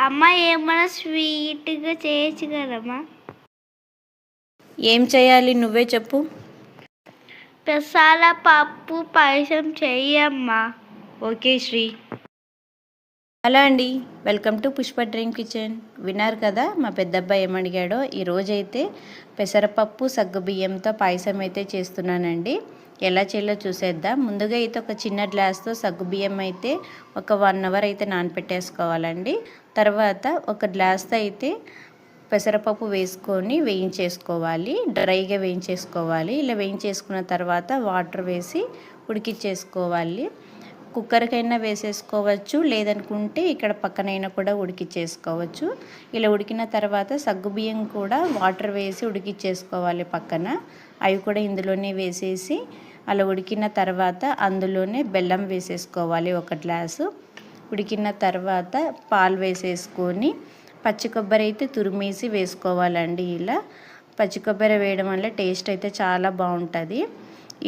అమ్మ ఏమైనా స్వీట్గా చేయొచ్చు కదమ్మా. ఏం చేయాలి నువ్వే చెప్పు. పెసాల పప్పు పాయసం చెయ్యమ్మా. ఓకే శ్రీ. హలో అండి, welcome to Pushpa dream kitchen. విన్నారు కదా మా పెద్దబ్బాయి ఏమడిగాడో. ఈరోజైతే పెసరపప్పు సగ్గుబియ్యంతో పాయసం అయితే చేస్తున్నానండి. ఎలా చేయాలో చూసేద్దాం. ముందుగా అయితే ఒక చిన్న గ్లాస్తో సగ్గుబియ్యం అయితే ఒక 1 అవర్ అయితే నానపెట్టేసుకోవాలండి. తర్వాత ఒక గ్లాస్తో అయితే పెసరపప్పు వేసుకొని వేయించేసుకోవాలి. డ్రైగా వేయించేసుకోవాలి. ఇలా వేయించేసుకున్న తర్వాత వాటర్ వేసి ఉడికించేసుకోవాలి. కుక్కర్కైనా వేసేసుకోవచ్చు, లేదనుకుంటే ఇక్కడ పక్కనైనా కూడా ఉడికించేసుకోవచ్చు. ఇలా ఉడికిన తర్వాత సగ్గుబియ్యం కూడా వాటర్ వేసి ఉడికించేసుకోవాలి పక్కన. అవి కూడా ఇందులోనే వేసేసి అలా ఉడికిన తర్వాత అందులోనే బెల్లం వేసేసుకోవాలి 1 గ్లాసు. ఉడికిన తర్వాత పాలు వేసేసుకొని పచ్చి కొబ్బరి అయితే తురిమేసి వేసుకోవాలండి. ఇలా పచ్చి కొబ్బరి వేయడం వల్ల టేస్ట్ అయితే చాలా బాగుంటుంది.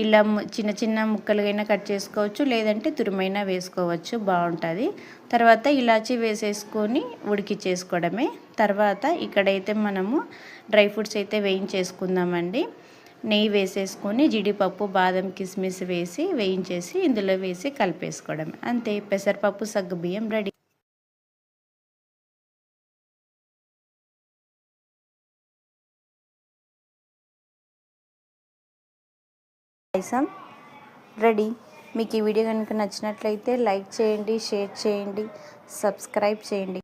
ఇలా చిన్న చిన్న ముక్కలుగైనా కట్ చేసుకోవచ్చు, లేదంటే తురిమైనా వేసుకోవచ్చు, బాగుంటుంది. తర్వాత ఇలాచీ వేసేసుకొని ఉడికించేసుకోవడమే. తర్వాత ఇక్కడైతే మనము డ్రై ఫ్రూట్స్ అయితే వేయించేసుకుందామండి. నెయ్యి వేసేసుకొని జీడిపప్పు, బాదం, కిస్మిస్ వేసి వేయించేసి ఇందులో వేసి కలిపేసుకోవడమే. అంతే, పెసరపప్పు సగ్గుబియ్యం రెడీ. పాయసం రెడీ. మీకు ఈ వీడియో కనుక నచ్చినట్లయితే లైక్ చేయండి, షేర్ చేయండి, సబ్స్క్రైబ్ చేయండి.